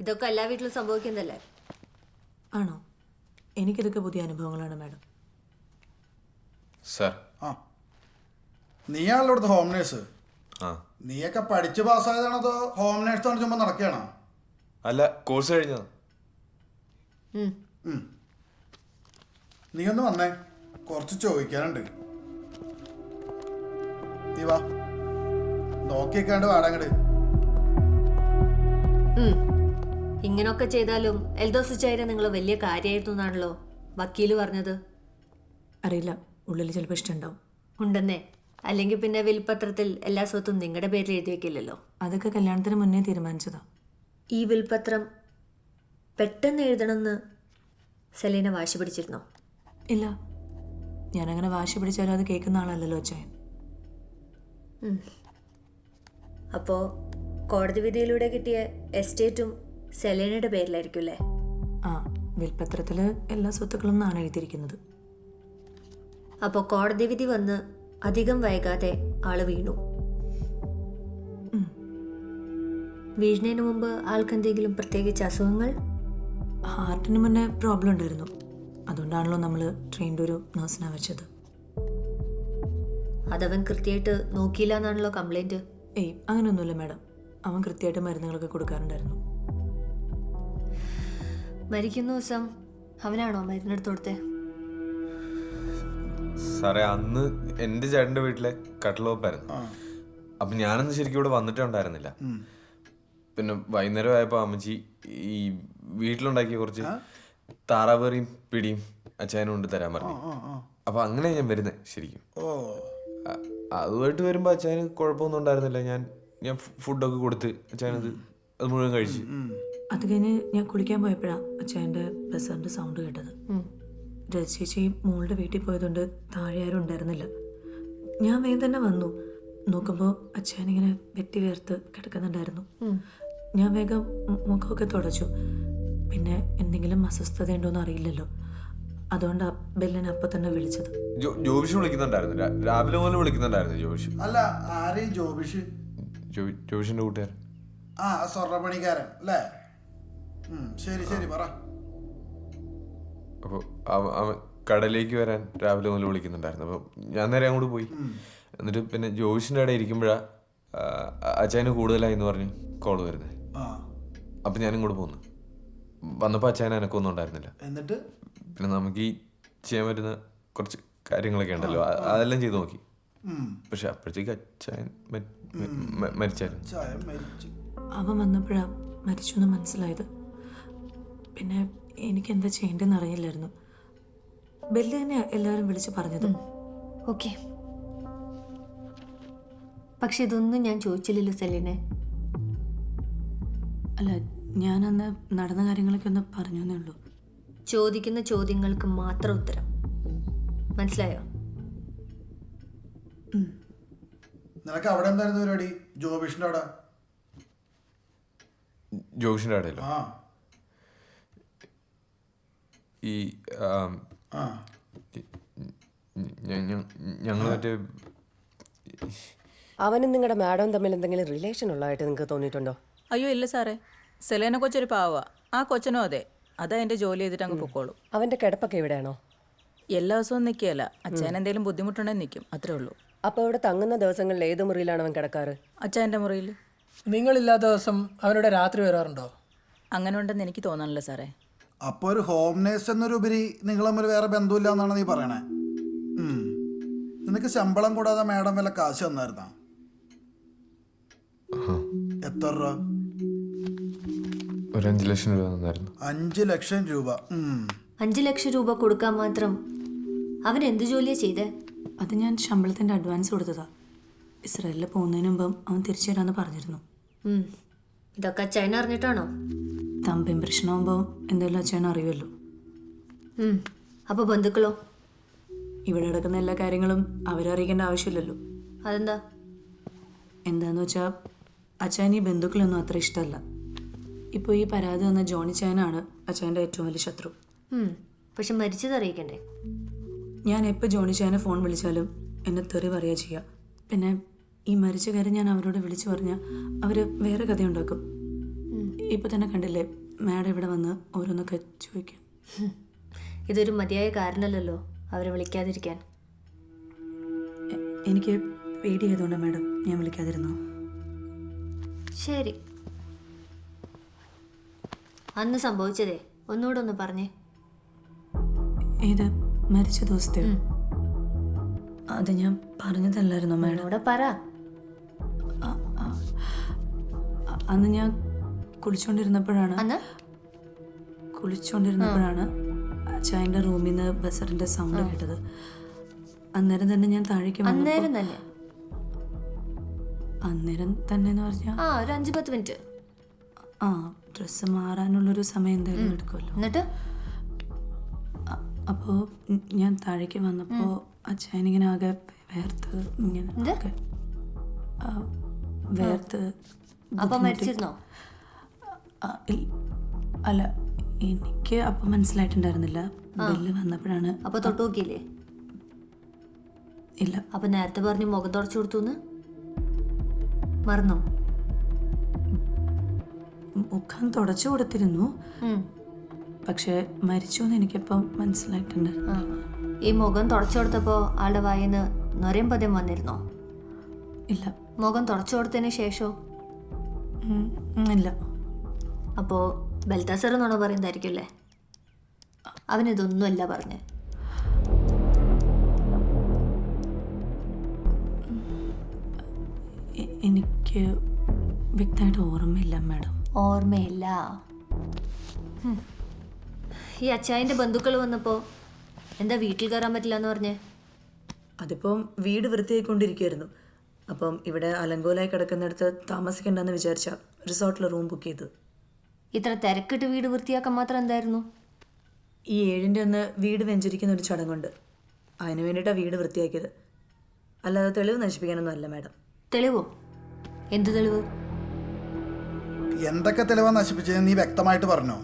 ഇതൊക്കെ എല്ലാ വീട്ടിലും സംഭവിക്കുന്നതല്ലേ? ആണോ? എനിക്കിതൊക്കെ പുതിയ അനുഭവങ്ങളാണ് മാഡം. സാർ. ആ, നീയാണല്ലോ ഇവിടുത്തെ ഹോം നേഴ്സ്. ആ. നീയൊക്കെ പഠിച്ച് പാസ്സായതാണോ അതോ ഹോം നേഴ്സ് ആണ് ചുമ്മാ നടക്കുകയാണോ? അല്ല, കോഴ്സ് കഴിഞ്ഞതാ. നീ ഒന്ന് വന്നേ, കുറച്ച് ചോദിക്കാനുണ്ട്. നീ വാ, നോക്കിയേക്കാണ്ട് വാടങ്ങട്. ഇങ്ങനൊക്കെ ചെയ്താലും എൽദോസ് ചൈര നിങ്ങൾ വലിയ കാര്യമായിരുന്നു എന്നാണല്ലോ വക്കീല് പറഞ്ഞത്. അറിയില്ല, ഉള്ളിൽ ചിലപ്പോൾ ഇഷ്ടമുണ്ടാവും. ഉണ്ടെന്നേ. അല്ലെങ്കിൽ പിന്നെ വിൽപത്രത്തിൽ എല്ലാ സ്വത്തും നിങ്ങളുടെ പേരിൽ എഴുതി വെക്കില്ലല്ലോ. അതൊക്കെ കല്യാണത്തിന് മുന്നേ തീരുമാനിച്ചതാ. ഈ വിൽപത്രം പെട്ടെന്ന് എഴുതണമെന്ന് സെലീന വാശി പിടിച്ചിരുന്നോ? ഇല്ല, ഞാനങ്ങനെ വാശി പിടിച്ചാലും അത് കേൾക്കുന്ന ആളല്ലല്ലോ അച്ചായൻ. അപ്പോൾ കോടതി വിധിയിലൂടെ കിട്ടിയ എസ്റ്റേറ്റും സെലീനയുടെ പേരിലായിരിക്കും അല്ലേ? ആ, വിൽപത്രത്തിൽ എല്ലാ സ്വത്തുക്കളും എന്നാണ് എഴുതിയിരിക്കുന്നത്. അപ്പോൾ കോടതി വിധി വന്ന് അധികം വൈകാതെ ആള് വീണു. വീഴുന്നതിന് മുമ്പ് ആൾക്കെന്തെങ്കിലും പ്രത്യേകിച്ച് അസുഖങ്ങൾ? ഹാർട്ടിന് മുന്നേ പ്രോബ്ലം ഉണ്ടായിരുന്നു. അതുകൊണ്ടാണല്ലോ നമ്മൾ ട്രെയിനിൻ്റെ ഒരു നഴ്സിനെ വെച്ചത്. അതവൻ കൃത്യമായിട്ട് നോക്കിയില്ല എന്നാണല്ലോ കംപ്ലൈൻറ്റ്. ഏയ്, അങ്ങനെയൊന്നുമില്ല മാഡം. അവൻ കൃത്യമായിട്ട് മരുന്നുകളൊക്കെ കൊടുക്കാറുണ്ടായിരുന്നു. മരിക്കുന്ന ദിവസം അവനാണോ മരുന്നെടുത്ത് കൊടുത്തേ? സാറേ, അന്ന് എൻ്റെ ചേട്ടൻ്റെ വീട്ടിലെ കട്ടിലോപ്പായിരുന്നു. അപ്പം ഞാനന്ന് ശരിക്കും ഇവിടെ വന്നിട്ടേ ഉണ്ടായിരുന്നില്ല. പിന്നെ വൈകുന്നേരം ആയപ്പോൾ അമ്മച്ചി ഈ വീട്ടിലുണ്ടാക്കിയ കുറച്ച് താറാവേറിയും പിടിയും അച്ചായനും കൊണ്ട് തരാൻ പറഞ്ഞു. അപ്പം അങ്ങനെ ഞാൻ വരുന്നത് ശരിക്കും. അതുമായിട്ട് വരുമ്പോൾ അച്ചായന് കുഴപ്പമൊന്നും ഉണ്ടായിരുന്നില്ല. ഞാൻ ഫുഡൊക്കെ കൊടുത്ത് അച്ചായനത് അത് മുഴുവൻ കഴിച്ച്. അത് കഴിഞ്ഞ് ഞാൻ കുളിക്കാൻ പോയപ്പോഴാണ് അച്ചായൻ്റെ ബസ്സറിൻ്റെ സൗണ്ട് കേട്ടത്. രചേച്ചി മോളുടെ വീട്ടിൽ പോയതുകൊണ്ട് താഴെ ആരും ഉണ്ടായിരുന്നില്ല. ഞാൻ വേഗം തന്നെ വന്നു. നോക്കുമ്പോൾ അച്ചായനിങ്ങനെ വെട്ടി വേർത്ത് കിടക്കുന്നുണ്ടായിരുന്നു. ഞാൻ വേഗം മുഖമൊക്കെ തുടച്ചു. പിന്നെ എന്തെങ്കിലും അസ്വസ്ഥത ഉണ്ടോയെന്ന് അറിയില്ലല്ലോ. അതുകൊണ്ടാണ് ബെല്ലിനെ അപ്പം തന്നെ വിളിച്ചത്. ജോബിഷ് വിളിക്കുന്നുണ്ടായിരുന്നു, രാവിലെ മുതൽ വിളിക്കുന്നുണ്ടായിരുന്നു ജോബിഷ്. അല്ല, ആരെയും ജോബിഷ്? ജോബിഷിന്റെ കൂട്ടുകാരൻ. ആ, സ്വർണ്ണപ്പണിക്കാരൻ അല്ലേ? ശരി ശരി, പറ. അപ്പോൾ അവൻ കടയിലേക്ക് വരാൻ രാവിലെ മുതൽ വിളിക്കുന്നുണ്ടായിരുന്നു. അപ്പോൾ ഞാൻ നേരെ അങ്ങോട്ട് പോയി. എന്നിട്ട് പിന്നെ ജോബിഷിൻ്റെ അവിടെ ഇരിക്കുമ്പോഴാണ് അച്ചായന് കൂടുതലായി എന്ന് പറഞ്ഞ് കോൾ വരുന്നത്. അപ്പം ഞാനും കൂടെ പോന്നു. വന്നപ്പോൾ അച്ചായന് എനക്കൊന്നും ഉണ്ടായിരുന്നില്ല. എന്നിട്ട് പിന്നെ നമുക്ക് ഈ ചെയ്യാൻ പറ്റുന്ന കുറച്ച് കാര്യങ്ങളൊക്കെ ഉണ്ടല്ലോ, അതെല്ലാം ചെയ്ത് നോക്കി. പക്ഷെ അപ്പോഴത്തേക്ക് അച്ചായൻ മരിച്ചായിരുന്നു. അവൻ വന്നപ്പോഴാണ് മരിച്ചു എന്ന് മനസ്സിലായത്. പിന്നെ എനിക്ക് എന്താ ചെയ്യേണ്ടതെന്ന് അറിയില്ലായിരുന്നു. ബെല്ല് തന്നെ എല്ലാവരും വിളിച്ച് പറഞ്ഞത്. ഓക്കെ, പക്ഷെ ഇതൊന്നും ഞാൻ ചോദിച്ചില്ലല്ലോ സെലീനെ. അല്ല, ഞാനന്ന് നടന്ന കാര്യങ്ങളൊക്കെ ഒന്ന് പറഞ്ഞു എന്നേ ഉള്ളൂ. ചോദിക്കുന്ന ചോദ്യങ്ങൾക്ക് മാത്രം ഉത്തരം. മനസ്സിലായോ? നിനക്ക് അവിടെ എന്തായിരുന്നു പരിപാടി? ജോബിഷിന്റെ അവിടെ? ജോബിഷിൻ്റെ അവിടെയല്ലോ ഈ ഞങ്ങൾ മറ്റേ അവനും നിങ്ങളുടെ മാഡവും തമ്മിൽ എന്തെങ്കിലും റിലേഷൻ ഉള്ളതായിട്ട് നിങ്ങൾക്ക് തോന്നിയിട്ടുണ്ടോ? അയ്യോ ഇല്ല സാറേ, സെലേന കൊച്ചൊരു പാവാ. ആ കൊച്ചനും അതെ. അതാ എൻ്റെ ജോലി ചെയ്തിട്ട് അങ്ങ് പൊക്കോളൂ. അവൻ്റെ കിടപ്പൊക്കെ എവിടെയാണോ? എല്ലാ ദിവസവും നിൽക്കുകയല്ല. അച്ഛൻ എന്തെങ്കിലും ബുദ്ധിമുട്ടുണ്ടെങ്കിൽ നിൽക്കും, അത്രേ ഉള്ളൂ. അപ്പോൾ ഇവിടെ തങ്ങുന്ന ദിവസങ്ങളിൽ ഏത് മുറിയിലാണ് അവൻ കിടക്കാറ്? അച്ഛൻ്റെ മുറിയിൽ. നിങ്ങളില്ലാത്ത ദിവസം അവരുടെ രാത്രി വരാറുണ്ടോ? അങ്ങനെ ഉണ്ടെന്ന് എനിക്ക് തോന്നണില്ല സാറേ. അപ്പോൾ ഒരു ഹോം നേഴ്സ് എന്നൊരുപരി നിങ്ങൾ തമ്മിൽ വേറെ ബന്ധമില്ല എന്നാണ് നീ പറയണേ. നിനക്ക് ശമ്പളം കൂടാതെ മാഡം വല്ല കാശ് തന്നായിരുന്നാ? എത്ര രൂപ? ഒരു 5 ലക്ഷം രൂപ തന്നായിരുന്നു. 5 ലക്ഷം രൂപ? 5 ലക്ഷം രൂപ കൊടുക്കാൻ മാത്രം അവൻ എന്ത് ജോലിയാണ് ചെയ്തേ? അത് ഞാൻ ശമ്പളത്തിൻ്റെ അഡ്വാൻസ് കൊടുത്തതാ. ഇസ്രായേലിൽ പോകുന്നതിന് മുമ്പ് അവൻ തിരിച്ചു തരാമെന്ന് പറഞ്ഞിരുന്നു. ഇതൊക്കെ അച്ചായൻ അറിഞ്ഞിട്ടാണോ? തമ്പ് ഇംപ്രഷനാകുമ്പോൾ എന്തെങ്കിലും അച്ഛനും അറിയുമല്ലോ. അപ്പോൾ ബന്ധുക്കളോ? ഇവിടെ നടക്കുന്ന എല്ലാ കാര്യങ്ങളും അവരെ അറിയിക്കേണ്ട ആവശ്യമില്ലല്ലോ. അതെന്താ? എന്താന്ന് വെച്ചാൽ അച്ഛൻ ഈ ബന്ധുക്കളൊന്നും അത്ര ഇഷ്ടമല്ല. ഇപ്പോൾ ഈ പരാതി വന്ന ജോണി ചായനാണ് അച്ഛൻ്റെ ഏറ്റവും വലിയ ശത്രു. പക്ഷെ മരിച്ചത് അറിയിക്കണ്ടേ? ഞാൻ എപ്പോൾ ജോണി ചായനെ ഫോൺ വിളിച്ചാലും എന്നെ തെറി പറയുക ചെയ്യുക. പിന്നെ ഈ മരിച്ച കാര്യം ഞാൻ അവരോട് വിളിച്ചു പറഞ്ഞാൽ അവർ വേറെ കഥയുണ്ടാക്കും. ഇപ്പം തന്നെ കണ്ടില്ലേ മാഡം ഇവിടെ വന്ന് ഓരോന്നൊക്കെ ചോദിക്കും. ഇതൊരു മതിയായ കാരണമല്ലല്ലോ അവരെ വിളിക്കാതിരിക്കാൻ. എനിക്ക് പേടിയായതുകൊണ്ടാണ് മാഡം ഞാൻ വിളിക്കാതിരുന്നു. ശരി, അന്ന് സംഭവിച്ചതേ ഒന്നുകൂടെ ഒന്ന് പറഞ്ഞേ. ഏത് മരിച്ച ദിവസത്തെയോ? അത് ഞാൻ പറഞ്ഞതല്ലായിരുന്നോ മാഡം? എന്നോട് പറ. അന്ന് ഞാൻ കുളിച്ചുകൊണ്ടിരുന്നപ്പോഴാണ് അച്ചായൻ്റെ റൂമിൽ നിന്ന് ബസറിൻ്റെ സൗണ്ട് കേട്ടത്. അന്നേരം തന്നെ ഞാൻ താഴേക്ക് വന്നു. അന്നേരം തന്നെ എന്ന് പറഞ്ഞാൽ ഒരു 5-10 മിനിറ്റ്. ഡ്രസ്സ് മാറാനുള്ളൊരു സമയം എന്തായാലും എടുക്കുമല്ലോ. എന്നിട്ട് അപ്പോൾ ഞാൻ താഴേക്ക് വന്നപ്പോൾ അച്ചായനിങ്ങനെ ആകെ വേർത്ത് ഇങ്ങനെ ഒക്കെ വേർത്ത്. അപ്പം മരിച്ചിരുന്നോ? അല്ല, എനിക്ക് അപ്പം മനസ്സിലായിട്ടുണ്ടായിരുന്നില്ല. ബില്ല് വന്നപ്പോഴാണ്. അപ്പൊ തൊട്ട് നോക്കിയില്ലേ? ഇല്ല. അപ്പൊ നേരത്തെ പറഞ്ഞു മുഖം തുടച്ചു കൊടുത്തു, മറന്നോ? മുഖം തുടച്ചു കൊടുത്തിരുന്നു, പക്ഷെ മരിച്ചു എന്ന് എനിക്കിപ്പം മനസ്സിലായിട്ടുണ്ടായിരുന്നു. ഈ മുഖം തുടച്ചു കൊടുത്തപ്പോ ആളുടെ വായിന്ന് നൊരയും പദം വന്നിരുന്നോ? ഇല്ല. മുഖം തുടച്ചു കൊടുത്തതിന് ശേഷോ? ഇല്ല. അപ്പോ ബൽത്താസർ എന്നാണോ പറയുന്നതായിരിക്കും അല്ലേ? അവനിതൊന്നുമല്ല പറഞ്ഞ്. എനിക്ക് വ്യക്തമായിട്ട് ഓർമ്മയില്ല മാഡം. ഓർമ്മയില്ല. ഈ അച്ചായൻ്റെ ബന്ധുക്കൾ വന്നപ്പോ എന്താ വീട്ടിൽ കയറാൻ പറ്റില്ല എന്ന് പറഞ്ഞേ? അതിപ്പം വീട് വൃത്തിയായിക്കൊണ്ടിരിക്കുകയായിരുന്നു. അപ്പം ഇവിടെ അലങ്കോലായി കിടക്കുന്നിടത്ത് താമസിക്കണ്ടെന്ന് വിചാരിച്ച റിസോർട്ടിൽ റൂം ബുക്ക് ചെയ്തു. ഇത്ര തിരക്കിട്ട് വീട് വൃത്തിയാക്കാൻ മാത്രം എന്തായിരുന്നു? ഈ 7-ൻ്റെ അന്ന് വീട് വെഞ്ചരിക്കുന്ന ഒരു ചടങ്ങുണ്ട്. അതിന് വേണ്ടിയിട്ടാണ് വീട് വൃത്തിയാക്കിയത്. അല്ലാതെ തെളിവ് നശിപ്പിക്കാനൊന്നും അല്ല മാഡം. തെളിവോ? എന്ത് തെളിവ്? എന്തൊക്കെ തെളിവാ നശിപ്പിച്ചത് നീ വ്യക്തമായിട്ട് പറഞ്ഞോ?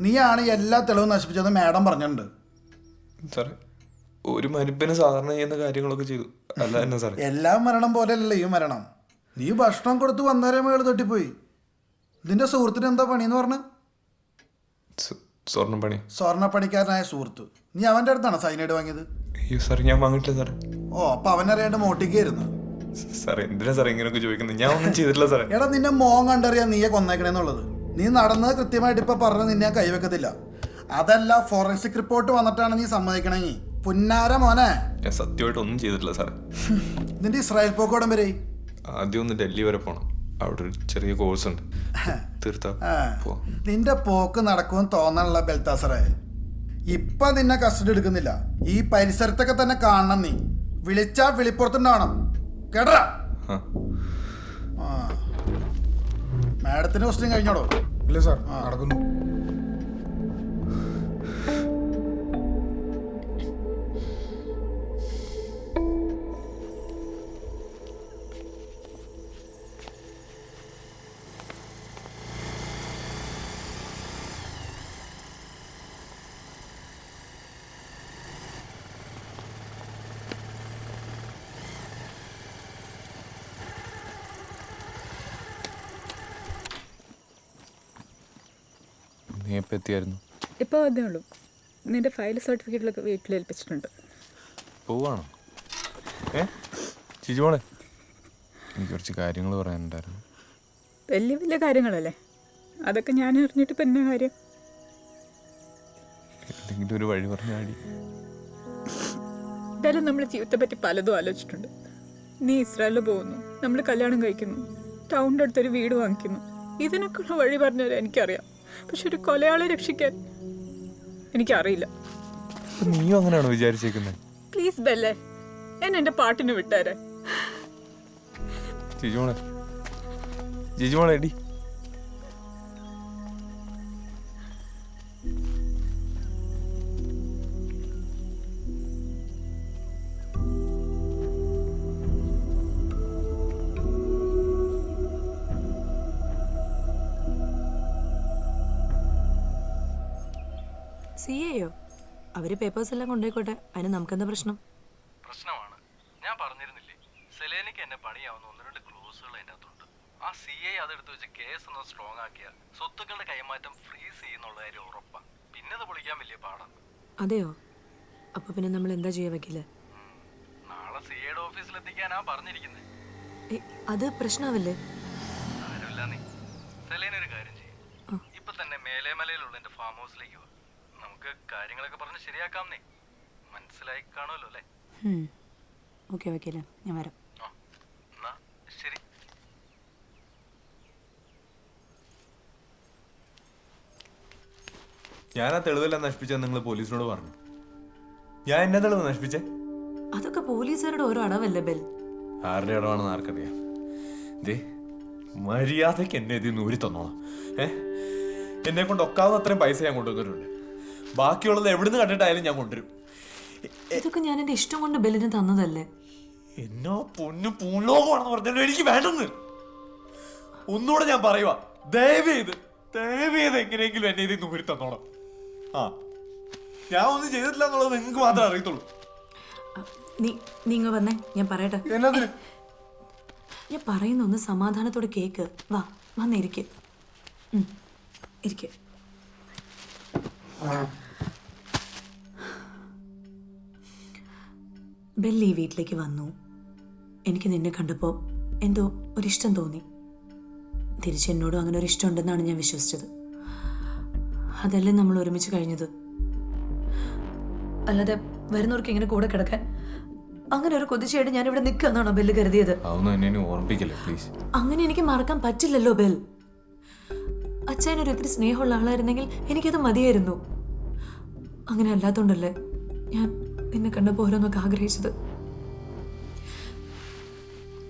നീയാണ് എല്ലാ തെളിവും നശിപ്പിച്ചത് മാഡം പറഞ്ഞിട്ടുണ്ട്. സാറേ, ഒരു മനുഷ്യന് സാധാരണ ചെയ്യുന്ന കാര്യങ്ങളൊക്കെ ചെയ്തു, അല്ല തന്നെ സാറേ. എല്ലാ മരണം പോലെയല്ലല്ലോ ഈ മരണം. നീ ഭക്ഷണം കൊടുത്ത് വന്നേരെ മേള് തട്ടിപ്പോയി. ഇതിന്റെ സുഹൃത്തിന് എന്താ പണിയെന്ന് പറഞ്ഞു? സ്വർണ്ണപ്പണി. സ്വർണ്ണപ്പണിക്കാരനായ സുഹൃത്ത്. നീ അവൻ്റെ അടുത്താണ് സൈനൈഡ് വാങ്ങിയത്? അയ്യോ സാറേ, ഞാൻ വാങ്ങിയിട്ടില്ല സാറേ. ഓ, അപ്പൊ അവനറിയാണ്ട് മോട്ടിക്കായിരുന്നു. സാറേ, എന്തിനാ സാറേ ഇങ്ങനെയൊക്കെ ചോദിക്കുന്നത്? ഞാൻ ഒന്നും ചെയ്തിട്ടില്ല സാറേ. എടാ, നിന്നെ മോൻ കണ്ടറിയാൻ നീയെ കൊന്നേക്കണേന്നുള്ളത്. നീ നടന്നത് കൃത്യമായിട്ട് ഇപ്പൊ പറഞ്ഞ് നിന്നെ ഞാൻ കൈവെക്കത്തില്ല. അതല്ല, ഫോറൻസിക് റിപ്പോർട്ട് വന്നിട്ടാണ് നീ സമ്മതിക്കണമെങ്കിൽ. പുന്നാര മോനെ, ഞാൻ സത്യമായിട്ട് ഒന്നും ചെയ്തിട്ടില്ല സാറേ. നിന്റെ ഇസ്രായേൽ പോക്കോടം വരെ ആദ്യം ഒന്ന് ഡൽഹി വരെ പോകണം. അവിടെ ഒരു ചെറിയ കോഴ്സ് ഉണ്ട്, തീർത്താ പോവാം. നിന്റെ പോക്ക് നടക്കുമെന്ന് തോന്നാനുള്ള ബെൽത്താസറേ. ഇപ്പൊ നിന്നെ കസ്റ്റഡി എടുക്കുന്നില്ല. ഈ പരിസരത്തൊക്കെ തന്നെ കാണണം. നീ വിളിച്ചാ വിളിപ്പുറത്തുണ്ടാവണം, കേട്ടാ? മാഡത്തിന് ക്വസ്റ്റ്യൻ കഴിഞ്ഞോടോ? ഇല്ല സാർ, നടക്കുന്നു. നീ എപ്പോൾ എത്തിയായിരുന്നു? ഇപ്പോൾ അതേ ഉള്ളൂ. നിന്റെ ഫയൽ സർട്ടിഫിക്കറ്റിലൊക്കെ വീട്ടിൽ ഏൽപ്പിച്ചിട്ടുണ്ട്. പോവാണോ? ചിജുമോളെ, എനിക്ക് കുറച്ച് കാര്യങ്ങൾ പറയാനുണ്ടായിരുന്നു. വലിയ വലിയ കാര്യങ്ങളല്ലേ, അതൊക്കെ ഞാൻ അറിഞ്ഞിട്ട് ഇപ്പം എന്നാ കാര്യം? എന്തെങ്കിലും ഒരു വഴി പറഞ്ഞാടി. എന്തായാലും നമ്മൾ ജീവിതത്തെ പറ്റി പലതും ആലോചിച്ചിട്ടുണ്ട്. നീ ഇസ്രായേലിൽ പോകുന്നു, നമ്മൾ കല്യാണം കഴിക്കുന്നു, ടൗണിൻ്റെ അടുത്തൊരു വീട് വാങ്ങിക്കുന്നു. ഇതിനൊക്കെയുള്ള വഴി പറഞ്ഞാൽ എനിക്കറിയാം. പക്ഷെ ഒരു കൊലയാളെ രക്ഷിക്കാൻ എനിക്കറിയില്ല. നീയും അങ്ങനെയാണോ വിചാരിച്ചേക്കുന്നത്? പ്ലീസ് ബെല്ലേ, എന്നെ പാട്ടിന് വിട്ടാരെ. ജിജുമോളെ എടി. CAയോ? അവര് പേപ്പേഴ്സ് എല്ലാം കൊണ്ടുപോയിക്കോട്ടെ, അതിന് നമുക്കെന്താ പ്രശ്നം? പ്രശ്നമാണ്. ഞാൻ പറഞ്ഞിരുന്നില്ലേ, സെലേനയ്ക്ക് എന്നെ പണിയാവുന്ന 1-2 ക്ലോസുകൾ അതിൻ്റെ അകത്തുണ്ട്. ആ CA അതെടുത്ത് വെച്ച് കേസ് ഒന്ന് സ്ട്രോങ് ആക്കിയാൽ സ്വത്തുക്കളുടെ കൈമാറ്റം ഫ്രീസ് ചെയ്യുന്നുള്ള കാര്യം ഉറപ്പാണ്. പിന്നെ അത് പൊളിക്കാൻ വലിയ പാടാണ്. അതെയോ? അപ്പൊ പിന്നെ നമ്മൾ എന്താ ചെയ്യാൻ വെക്കില്ലേ? നാളെ CAയുടെ ഓഫീസിലെത്തിക്കാനാ പറഞ്ഞിരിക്കുന്നത്. അത് പ്രശ്നമാവില്ലേ? ആരുമില്ല നീ സെലേനൊരു കാര്യം ചെയ്യും. ഇപ്പൊ തന്നെ മേലേമലയിലുള്ള എന്റെ ഫാം ഹൗസിലേക്ക് പോവാ. നമുക്ക് കാര്യങ്ങളൊക്കെ പറഞ്ഞ് ശരിയാക്കാം. നീ മനസ്സിലായി കാണുമല്ലോ അല്ലേ? ഓക്കെ വെക്കില്ലേ, ഞാൻ വരാം. എന്നാ ശരി. ഞാൻ ആ തെളിവെല്ലാം നശിപ്പിച്ചെന്ന് നിങ്ങൾ പോലീസിനോട് പറഞ്ഞു. ഞാൻ എന്നെ തെളിവ് നശിപ്പിച്ചേ? അതൊക്കെ പോലീസുകാരുടെ ഓരോ അടവല്ലേ ബെൽ? ആരുടെ ഇടമാണെന്ന് ആർക്കറിയാം. ദേ മര്യാദയ്ക്ക് എന്നെ ഇതിൽ നിന്ന് ഊരി തന്നോളാം. എന്നെ കൊണ്ട് ഒക്കാവുന്ന അത്രയും പൈസ ഞാൻ കൊണ്ടുവന്നിട്ടുണ്ട്. ബാക്കിയുള്ളത് എവിടുന്ന് കണ്ടിട്ടായാലും ഞാൻ കൊണ്ടുവരും. ഇതൊക്കെ ഞാൻ എന്റെ ഇഷ്ടം കൊണ്ട് ബെല്ലിന് തന്നതല്ലേ? എന്നോ പൊന്നു പൂലോകമാണെന്ന് പറഞ്ഞാലും എനിക്ക് വേണ്ടെന്ന്. ഒന്നുകൂടെ ഞാൻ പറയുക, ദയവ് ചെയ്ത് എങ്ങനെയെങ്കിലും എന്നെ ഇതിൽ നിന്ന് ഊരി തന്നോളാം. ആ, ഞാൻ ഒന്നും ചെയ്തിട്ടില്ല എന്നുള്ളത് നിങ്ങൾക്ക് മാത്രമേ അറിയത്തുള്ളൂ. നീ വന്നേ, ഞാൻ പറയട്ടെ. എന്നതിന്? ഞാൻ പറയുന്ന ഒന്ന് സമാധാനത്തോടെ കേക്ക്. വാ, വന്നിരിക്കെ. ഇരിക്കെ. ബെല്ലി വീട്ടിലേക്ക് വന്നു. എനിക്ക് നിന്നെ കണ്ടപ്പോൾ എന്തോ ഒരിഷ്ടം തോന്നി. തിരിച്ച് എന്നോടും അങ്ങനെ ഒരു ഇഷ്ടം ഉണ്ടെന്നാണ് ഞാൻ വിശ്വസിച്ചത്. അതല്ലേ നമ്മൾ ഒരുമിച്ച് കഴിഞ്ഞത്. അല്ലാതെ വരുന്നവർക്ക് ഇങ്ങനെ കൂടെ കിടക്കാൻ അങ്ങനെ ഒരു കൊതിച്ചായിട്ട് ഞാനിവിടെ നിൽക്കാന്നാണോ ബെല്ല് കരുതിയത്? അങ്ങനെ എനിക്ക് മറക്കാൻ പറ്റില്ലല്ലോ ബെൽ. അച്ഛനൊരു ഇത്തിരി സ്നേഹമുള്ള ആളായിരുന്നെങ്കിൽ എനിക്കത് മതിയായിരുന്നു. അങ്ങനെ അല്ലാത്തോണ്ടല്ലേ ഞാൻ നിന്നെ കണ്ടപ്പോൾ ഓരോന്നൊക്കെ ആഗ്രഹിച്ചത്.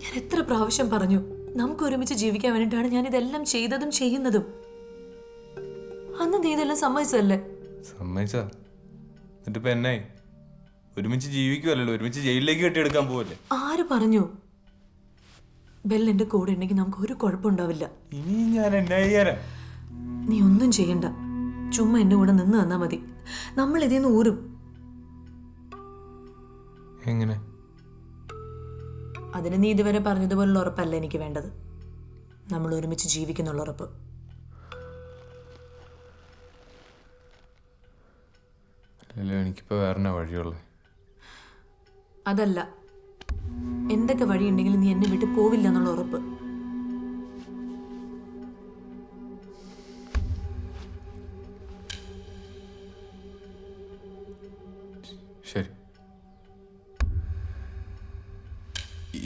ഞാൻ എത്ര പ്രാവശ്യം പറഞ്ഞു നമുക്ക് ഒരുമിച്ച് ജീവിക്കാൻ വേണ്ടിയിട്ടാണ് ഞാൻ ഇതെല്ലാം ചെയ്തതും ചെയ്യുന്നതും. അന്ന് നീ ഇതെല്ലാം സമ്മതിച്ചതല്ലേ? സമ്മതിച്ചാ? എന്നിട്ടിപ്പോ എന്നായി? ഒരുമിച്ച് ജീവിക്കുവല്ലോ, ഒരുമിച്ച് ജയിലിലേക്ക് കെട്ടിയെടുക്കാൻ പോവല്ലേ? ആര് പറഞ്ഞു? ബെൽ എന്റെ കൂടെ ഉണ്ടെങ്കിൽ നമുക്ക് ഒരു കുഴപ്പമുണ്ടാവില്ല. ഇനി ഞാൻ എന്നാ ചെയ്യാനാ? നീ ഒന്നും ചെയ്യണ്ട, ചുമ്മാ എന്റെ കൂടെ നിന്ന് തന്നാ മതി. നമ്മൾ ഇതിന്ന് ഊരും. എങ്ങനെ? അതിന് നീ ഇതുവരെ പറഞ്ഞതുപോലുള്ള ഉറപ്പല്ല എനിക്ക് വേണ്ടത്. നമ്മൾ ഒരുമിച്ച് ജീവിക്കുന്നുള്ള ഉറപ്പ്. എനിക്കിപ്പോ വേറെ വഴിയുള്ളേ? അതല്ല, എന്തൊക്കെ വഴിയുണ്ടെങ്കിലും നീ എന്നെ വിട്ട് പോവില്ല എന്നുള്ള ഉറപ്പ്. ശരി,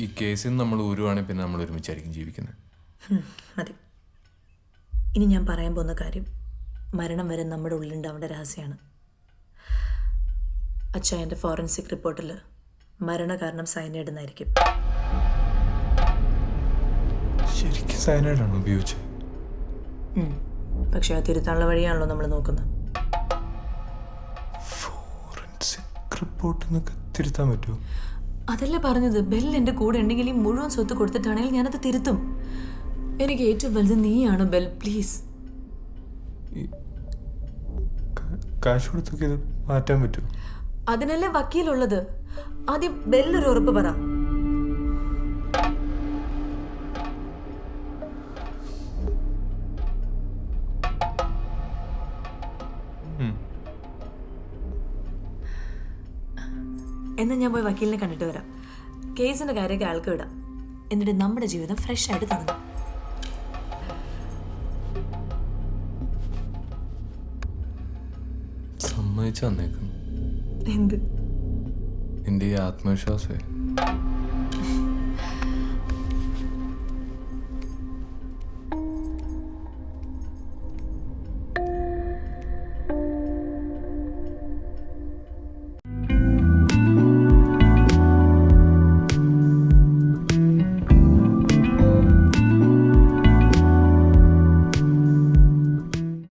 ഈ കേസിൽ നിന്ന് നമ്മൾ ഊരുവാണെങ്കിൽ പിന്നെ നമ്മൾ ഒരുമിച്ചായിരിക്കും ജീവിക്കുന്നത്. മതി. ഇനി ഞാൻ പറയാൻ പോകുന്ന കാര്യം മരണം വരെ നമ്മുടെ ഉള്ളിലുണ്ടാവേണ്ട രഹസ്യമാണ്. അച്ഛൻ്റെ ഫോറൻസിക് റിപ്പോർട്ടിൽ മരണകാരണം സയനൈഡ് എന്നായിരിക്കും. ശരിക്കും സയനൈഡാണ് ഉപയോഗിച്ചത്? പക്ഷെ അത് തിരുത്താനുള്ള വഴിയാണല്ലോ നമ്മൾ നോക്കുന്നത്. ഫോറൻസിക് റിപ്പോർട്ട് തിരുത്താൻ പറ്റുമോ? അതല്ലേ പറഞ്ഞത്, ബെൽ എൻ്റെ കൂടെ ഉണ്ടെങ്കിൽ ഈ മുഴുവൻ സ്വത്ത് കൊടുത്തിട്ടാണെങ്കിൽ ഞാനത് തിരുത്തും. എനിക്ക് ഏറ്റവും വലുത് നീയാണ് ബെൽ, പ്ലീസ്. കാശ് കൊടുത്തൊക്കെ ഇത് മാറ്റാൻ പറ്റുമോ? അതിനല്ലേ വക്കീലുള്ളത്. ആദ്യം ബെല്ലൊരു ഉറപ്പ് പറ. എന്നാൽ ഞാൻ പോയി വക്കീലിനെ കണ്ടിട്ട് വരാം. കേസിന്റെ കാര്യമൊക്കെ ആൾക്ക് വിടാം. എന്നിട്ട് നമ്മുടെ ജീവിതം ഫ്രഷ് ആയിട്ട് തുടങ്ങാം. സമ്മതിച്ചു തന്നേക്കുന്നു. എന്ത്? എൻ്റെ ഈ ആത്മവിശ്വാസമേ